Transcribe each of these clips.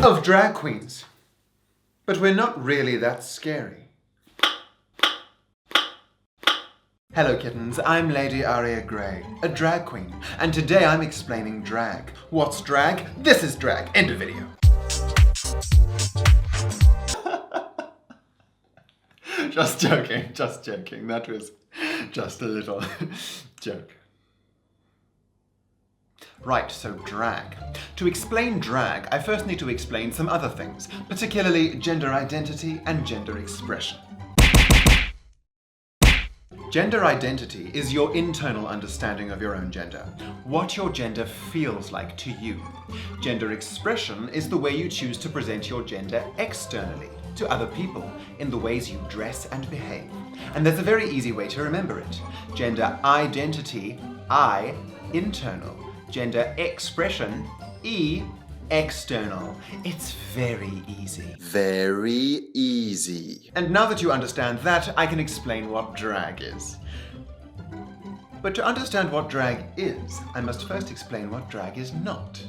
love drag queens, but we're not really that scary. Hello kittens, I'm Lady Aria Grey, a drag queen, and today I'm explaining drag. What's drag? This is drag. End of video. Just joking. That was just a little joke. Right, so drag. To explain drag, I first need to explain some other things, particularly gender identity and gender expression. Gender identity is your internal understanding of your own gender, what your gender feels like to you. Gender expression is the way you choose to present your gender externally, to other people, in the ways you dress and behave. And there's a very easy way to remember it. Gender identity, I, internal. Gender expression, E, external. It's very easy. Very easy. And now that you understand that, I can explain what drag is. But to understand what drag is, I must first explain what drag is not.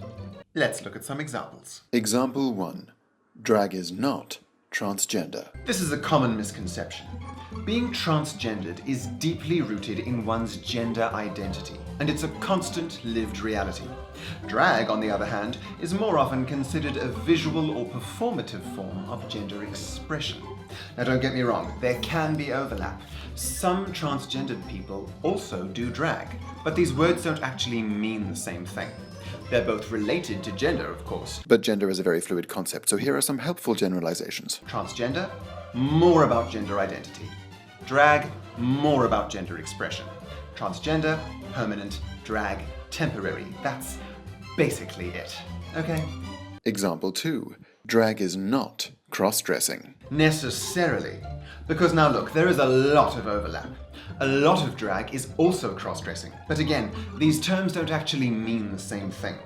Let's look at some examples. Example 1. Drag is not transgender. This is a common misconception. Being transgendered is deeply rooted in one's gender identity, and it's a constant lived reality. Drag, on the other hand, is more often considered a visual or performative form of gender expression. Now don't get me wrong, there can be overlap. Some transgendered people also do drag, but these words don't actually mean the same thing. They're both related to gender, of course. But gender is a very fluid concept, so here are some helpful generalizations. Transgender, more about gender identity. Drag, more about gender expression. Transgender, permanent. Drag, temporary. That's basically it. Okay? Example 2. Drag is not cross-dressing. Necessarily. Because now look, there is a lot of overlap. A lot of drag is also cross-dressing. But again, these terms don't actually mean the same thing.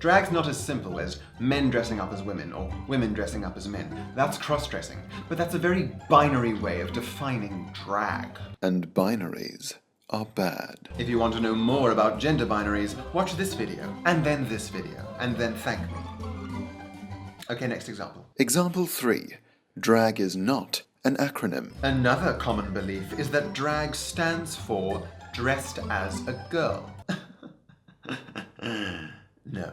Drag's not as simple as men dressing up as women or women dressing up as men. That's cross-dressing. But that's a very binary way of defining drag. And binaries are bad. If you want to know more about gender binaries, watch this video, and then this video, and then thank me. Okay, next example. Example 3. Drag is not an acronym. Another common belief is that drag stands for dressed as a girl. No.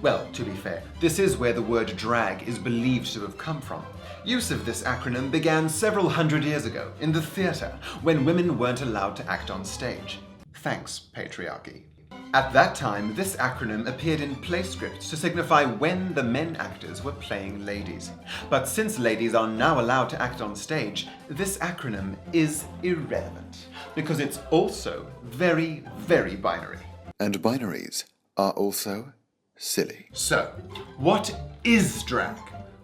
Well, to be fair, this is where the word drag is believed to have come from. Use of this acronym began several hundred years ago in the theatre, when women weren't allowed to act on stage. Thanks, patriarchy. At that time, this acronym appeared in play scripts to signify when the men actors were playing ladies. But since ladies are now allowed to act on stage, this acronym is irrelevant, because it's also very, very binary. And binaries are also silly. So, what is drag?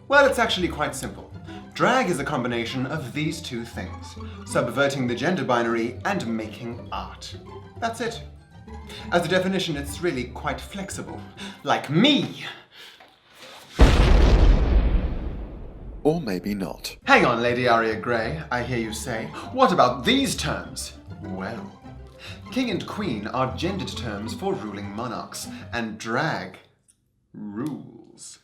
Well, it's actually quite simple. Drag is a combination of these two things: subverting the gender binary and making art. That's it. As a definition, it's really quite flexible. Like me! Or maybe not. Hang on, Lady Aria Grey, I hear you say. What about these terms? Well, king and queen are gendered terms for ruling monarchs, and drag rules.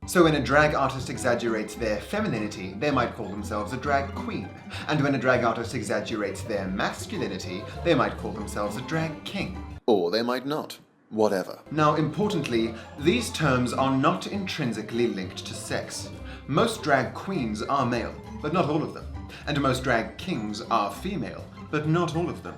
So when a drag artist exaggerates their femininity, they might call themselves a drag queen. And when a drag artist exaggerates their masculinity, they might call themselves a drag king. Or they might not. Whatever. Now, importantly, these terms are not intrinsically linked to sex. Most drag queens are male, but not all of them. And most drag kings are female, but not all of them.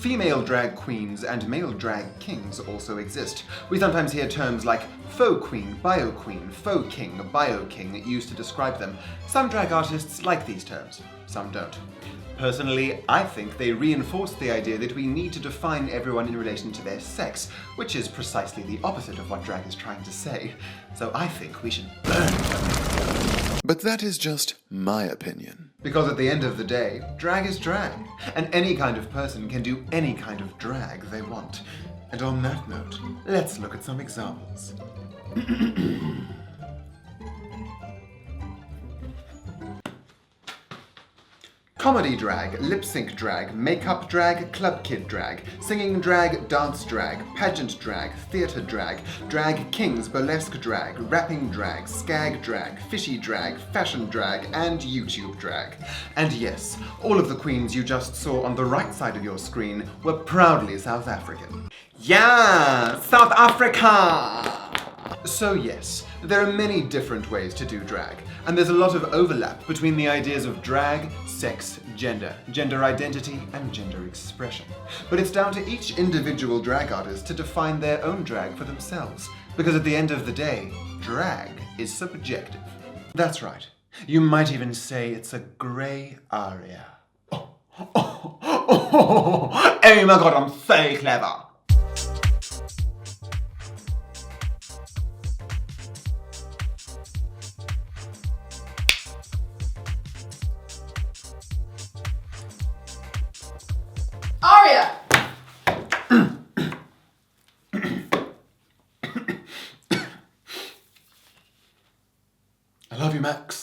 Female drag queens and male drag kings also exist. We sometimes hear terms like faux queen, bio queen, faux king, bio king used to describe them. Some drag artists like these terms, some don't. Personally, I think they reinforce the idea that we need to define everyone in relation to their sex, which is precisely the opposite of what drag is trying to say. So I think we should burn them. But that is just my opinion. Because at the end of the day, drag is drag, and any kind of person can do any kind of drag they want. And on that note, let's look at some examples. comedy drag, lip sync drag, makeup drag, club kid drag, singing drag, dance drag, pageant drag, theatre drag, drag kings, burlesque drag, rapping drag, skag drag, fishy drag, fashion drag, and YouTube drag. And yes, all of the queens you just saw on the right side of your screen were proudly South African. Yeah, South Africa! So yes, there are many different ways to do drag, and there's a lot of overlap between the ideas of drag, sex, gender, gender identity, and gender expression. But it's down to each individual drag artist to define their own drag for themselves, because at the end of the day, drag is subjective. That's right. You might even say it's a grey aria. Oh my god, I'm so clever! Aria! I love you, Max.